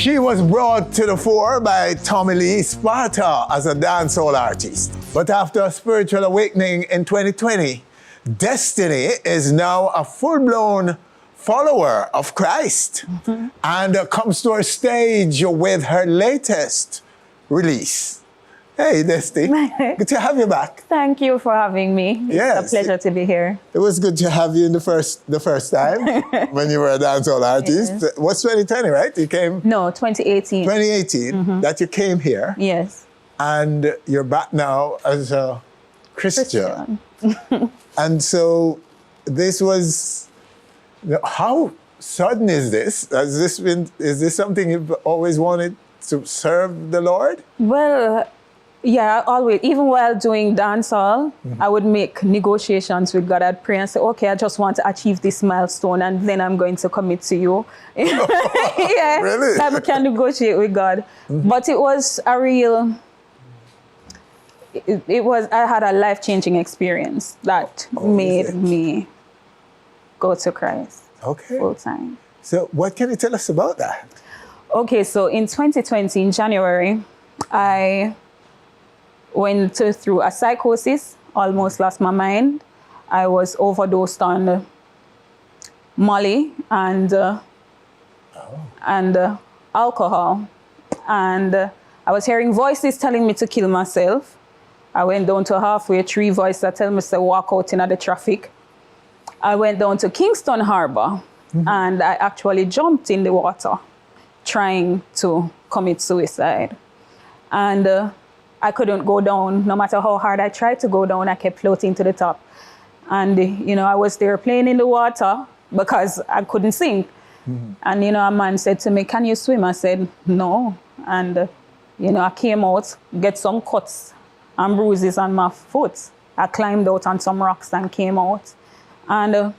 She was brought to the fore by Tommy Lee Sparta as a dancehall artist. But after a spiritual awakening in 2020, Destiny is now a full-blown follower of Christ and comes to our stage with her latest release. Hey, Destiny, good to have you back. Thank you for having me. It's a pleasure to be here. It was good to have you in the first time when you were a dancehall artist. Yes. What's 2020, right? You came? No, 2018. 2018, that you came here. Yes. And you're back now as a Christian. And so this was, how sudden is this? Is this something you've always wanted to serve the Lord? Well, yeah, always. Even while doing dancehall, I would make negotiations with God. I'd pray and say, okay, I just want to achieve this milestone and then I'm going to commit to you. Yeah, really? I can negotiate with God. But it was a real, I had a life-changing experience that made me go to Christ full time. So what can you tell us about that? Okay, so in 2020, in January, I went through a psychosis, almost lost my mind. I was overdosed on Molly and alcohol. And I was hearing voices telling me to kill myself. I went down to halfway, 3 voices that tell me to walk out into the traffic. I went down to Kingston Harbor and I actually jumped in the water trying to commit suicide. And I couldn't go down. No matter how hard I tried to go down, I kept floating to the top. And, you know, I was there playing in the water because I couldn't sink. And, you know, a man said to me, can you swim? I said, no. And, you know, I came out, get some cuts and bruises on my foot. I climbed out on some rocks and came out. And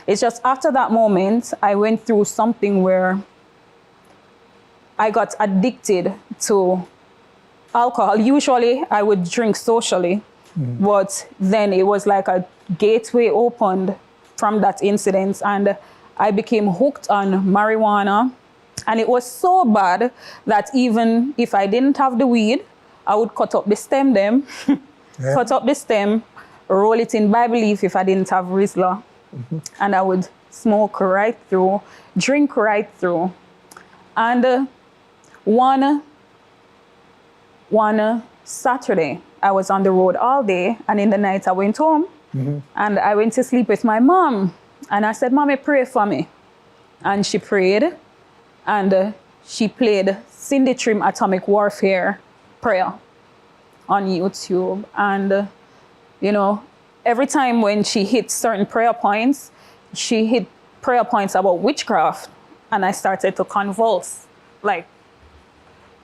it's just after that moment, I went through something where I got addicted to alcohol. Usually I would drink socially, but then it was like a gateway opened from that incident and I became hooked on marijuana. And it was so bad that even if I didn't have the weed, I would cut up the stem cut up the stem, roll it in Bible leaf if I didn't have Rizla. And I would smoke right through, drink right through. And one Saturday, I was on the road all day, and in the night I went home, and I went to sleep with my mom. And I said, Mommy, pray for me. And she prayed, and she played Cindy Trim Atomic Warfare prayer on YouTube. And, you know, every time when she hit certain prayer points, she hit prayer points about witchcraft, and I started to convulse, like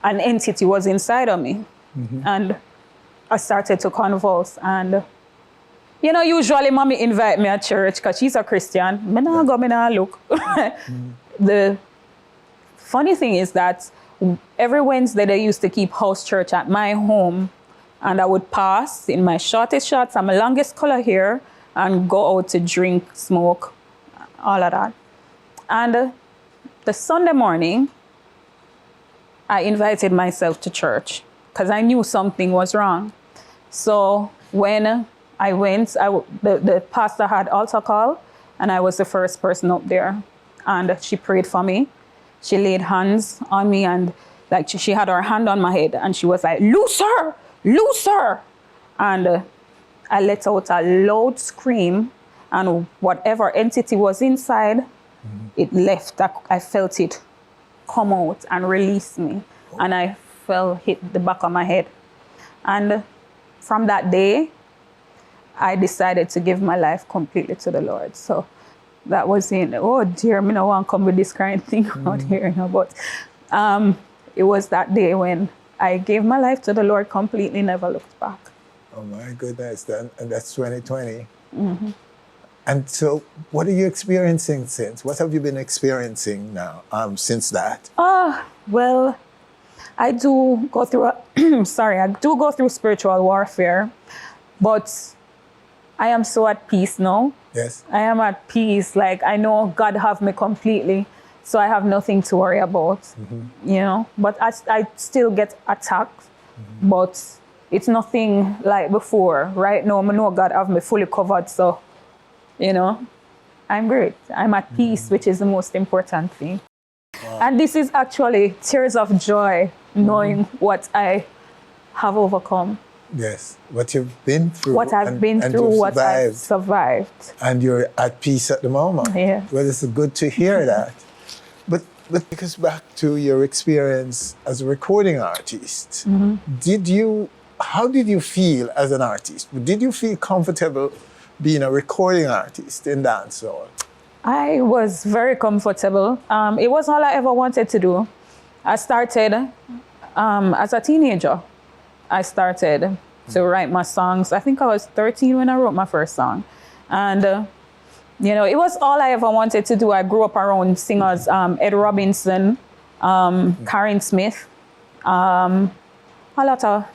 an entity was inside of me. And I started to convulse. And, you know, usually mommy invite me at church because she's a Christian. Me nah go, me nah look. The funny thing is that every Wednesday they used to keep house church at my home. And I would pass in my shortest shorts and my longest color hair and go out to drink, smoke, all of that. And the Sunday morning, I invited myself to church because I knew something was wrong. So when I went, the pastor had altar call, and I was the first person up there. And she prayed for me. She laid hands on me, and like she had her hand on my head, and she was like, loose her, loose her. And I let out a loud scream, and whatever entity was inside, it left. I felt it come out and release me. And I hit the back of my head. And from that day, I decided to give my life completely to the Lord. So that was in, oh dear, me no want to come with this kind of thing out here. You know, but it was that day when I gave my life to the Lord completely, never looked back. Oh my goodness, and that's 2020. And so what are you experiencing since? What have you been experiencing now since that? Well, I do go through, I do go through spiritual warfare, but I am so at peace now. Yes. I am at peace. Like, I know God have me completely. So I have nothing to worry about, you know. But I still get attacked, but it's nothing like before. Right now, I know God have me fully covered, so, you know, I'm great. I'm at peace, which is the most important thing. Wow. And this is actually tears of joy, knowing what I have overcome. Yes, what you've been through. What I've been through, what I've survived. And you're at peace at the moment. Yes. Well, it's good to hear that. But take us back to your experience as a recording artist. How did you feel as an artist? Did you feel comfortable being a recording artist in dancehall? I was very comfortable. It was all I ever wanted to do. I started as a teenager. I started to write my songs. I think I was 13 when I wrote my first song. And, you know, it was all I ever wanted to do. I grew up around singers, Ed Robinson, Karen Smith, a lot of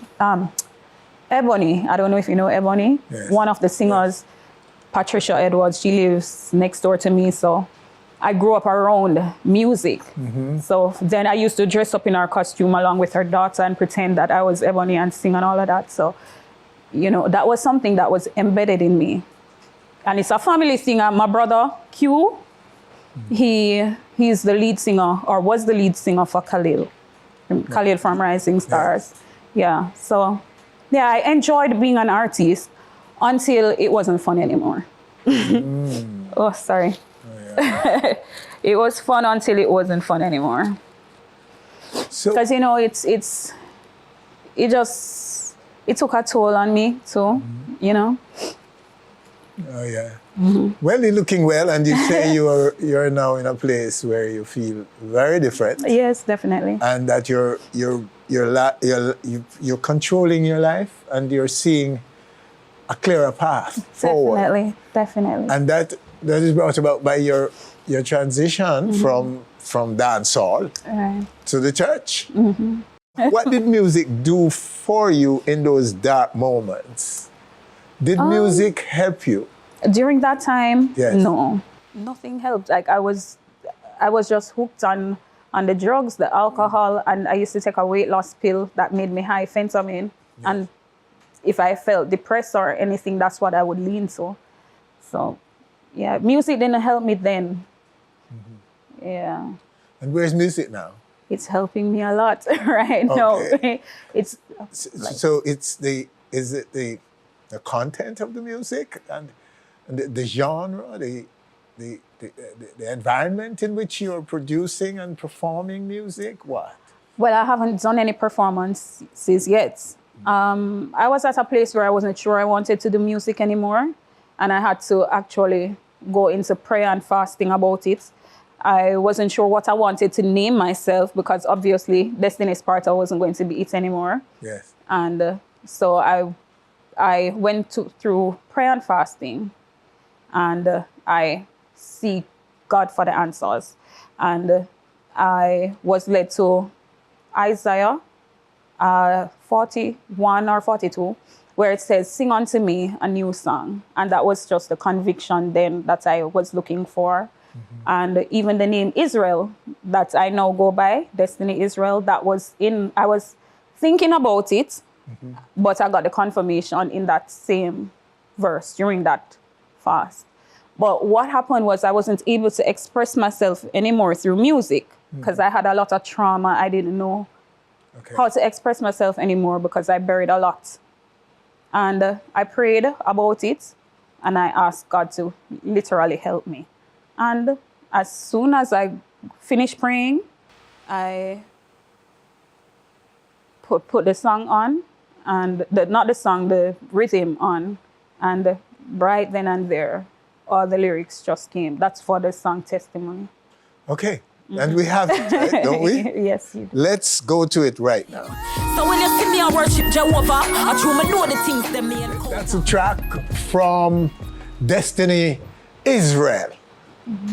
Ebony. I don't know if you know Ebony. Yes. One of the singers, Patricia Edwards, she lives next door to me. So I grew up around music. So then I used to dress up in her costume along with her daughter and pretend that I was Ebony and sing and all of that. So, you know, that was something that was embedded in me. And it's a family singer. My brother, Q, he's the lead singer, or was the lead singer for Khalil. Khalil from Rising Stars. Yeah, so yeah, I enjoyed being an artist until it wasn't fun anymore. Oh, sorry. It was fun until it wasn't fun anymore. Because, you know, it took a toll on me too, you know. Oh yeah. Well, you're looking well, and you say you're now in a place where you feel very different. Yes, definitely. And that you're controlling your life, and you're seeing a clearer path forward. Definitely. And that is brought about by your transition from dancehall to the church. What did music do for you in those dark moments? Did music help you? During that time, yes. No. Nothing helped. Like I was just hooked on the drugs, the alcohol, and I used to take a weight loss pill that made me high, fentanyl. Yes. And if I felt depressed or anything, that's what I would lean to. So, yeah, music didn't help me then. Yeah. And where's music now? It's helping me a lot right now. It's so is it the content of the music and the genre, the environment in which you're producing and performing music? What? Well, I haven't done any performances yet. I was at a place where I wasn't sure I wanted to do music anymore, and I had to actually go into prayer and fasting about it. I wasn't sure what I wanted to name myself because obviously Destiny Sparta wasn't going to be it anymore. Yes. And so I went through prayer and fasting, and I seek God for the answers. And I was led to Isaiah 41 or 42, where it says, "Sing unto me a new song." And that was just the conviction then that I was looking for. And even the name Israel that I now go by, Destiny Israel, I was thinking about it, but I got the confirmation in that same verse during that fast. But what happened was I wasn't able to express myself anymore through music because I had a lot of trauma. I didn't know how to express myself anymore because I buried a lot. And I prayed about it, and I asked God to literally help me. And as soon as I finished praying, I put the song on, and the rhythm on, and right then and there, all the lyrics just came. That's for the song Testimony. Okay, and we have it, right, don't we? Yes, you do. Let's go to it right now. So when you see me, I worship Jehovah. I truly know the things that me and That's a track from Destiny Israel.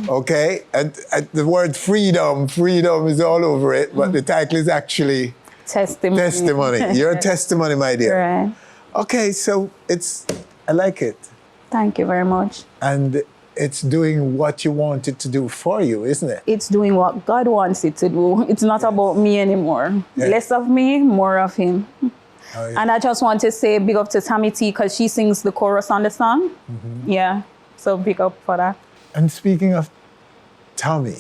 Okay, and the word freedom is all over it, but the title is actually Testimony. Your testimony, my dear. Right. Okay, so I like it. Thank you very much. And it's doing what you want it to do for you, isn't it? It's doing what God wants it to do. It's not about me anymore. Yes. Less of me, more of him. Oh, yeah. And I just want to say big up to Tammy T because she sings the chorus on the song. Yeah, so big up for that. And speaking of Tommy.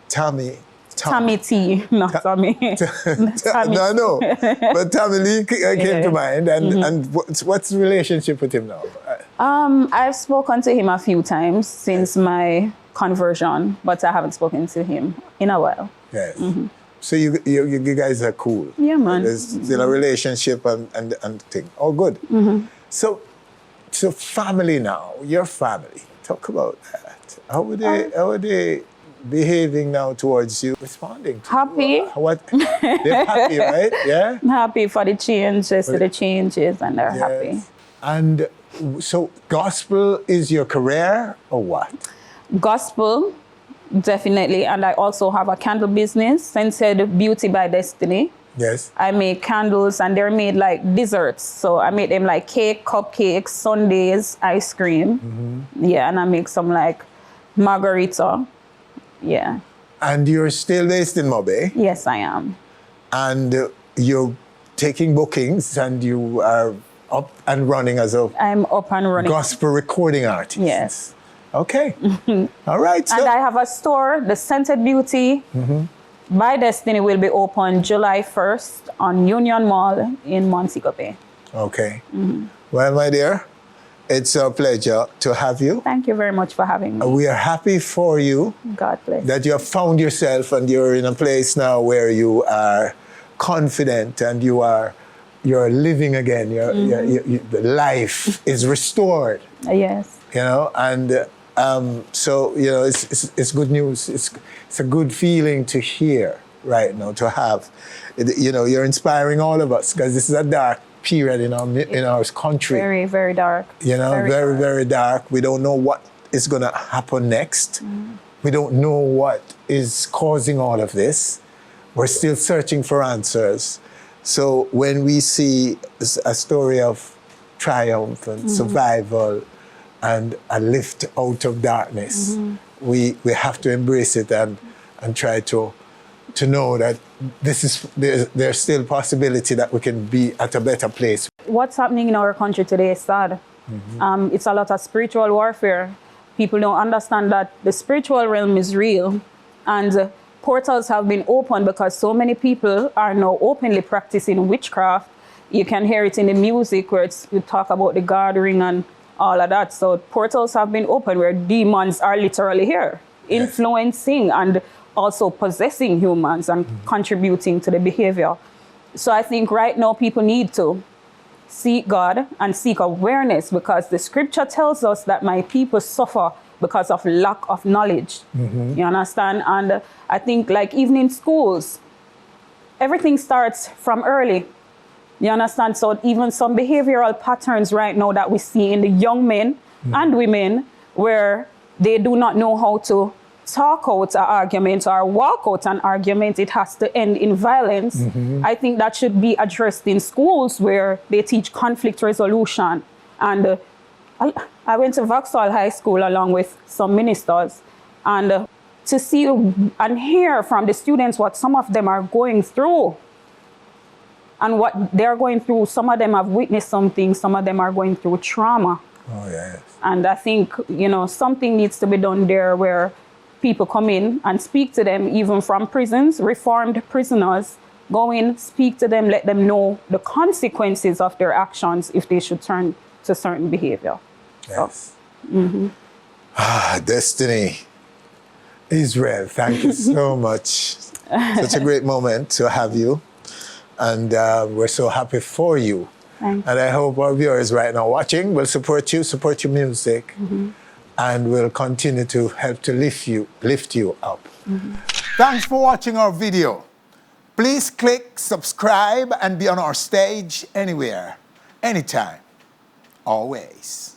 Tammy T, not Tommy. Tammy. No, but Tommy Lee came to mind. And what's the relationship with him now? I've spoken to him a few times since my conversion, but I haven't spoken to him in a while. Yes. So you guys are cool. Yeah, man. There's still a relationship and thing. Oh, good. So family now, your family. Talk about that. How are they behaving now towards you, responding to Happy. you? What? They're happy, right? Yeah? I'm happy for the changes, and they're happy. And so gospel is your career or what? Gospel, definitely. And I also have a candle business, Scented Beauty by Destiny. Yes. I make candles and they're made like desserts. So I make them like cake, cupcakes, sundaes, ice cream. Yeah, and I make some like margarita. Yeah. And you're still based in Mobe? Yes, I am. And you're taking bookings and you are up and running as a I'm up and running. gospel recording artist? Yes. Okay. All right. So And I have a store, the Scented Beauty by Destiny will be open July 1st on Union Mall in Montego Bay. okay. Well, my dear, it's a pleasure to have you. Thank you very much for having me. We are happy for you God bless. that you have found yourself and you're in a place now where you are confident and you're living again. The life is restored. Yes. You know, and so you know, it's good news. It's a good feeling to hear right now, to have. You know, you're inspiring all of us because this is a dark period in our country. Very, very dark. You know, very dark. We don't know what is going to happen next. We don't know what is causing all of this. We're still searching for answers. So when we see a story of triumph and survival and a lift out of darkness, we have to embrace it and try to know that there's still possibility that we can be at a better place. What's happening in our country today is sad. It's a lot of spiritual warfare. People don't understand that the spiritual realm is real and portals have been opened because so many people are now openly practicing witchcraft. You can hear it in the music where you talk about the gathering and all of that. So portals have been opened where demons are literally here, influencing and also possessing humans and contributing to the behavior. So I think right now people need to seek God and seek awareness because the scripture tells us that my people suffer because of lack of knowledge. You understand? And I think like even in schools, everything starts from early. You understand? So even some behavioral patterns right now that we see in the young men and women where they do not know how to talk out an argument or walk out an argument, it has to end in violence. I think that should be addressed in schools where they teach conflict resolution. And I went to Vauxhall High School along with some ministers, and to see and hear from the students what some of them are going through and what they're going through. Some of them have witnessed something, some of them are going through trauma. Oh, yes. And I think, you know, something needs to be done there where people come in and speak to them, even from prisons, reformed prisoners, go in, speak to them, let them know the consequences of their actions if they should turn to certain behavior. Yes. Destiny. Israel, thank you so much. Such a great moment to have you. And we're so happy for you. Thanks. And I hope our viewers right now watching will support your music, and will continue to help to lift you up. Thanks for watching our video. Please click subscribe and be on our stage anywhere, anytime, always.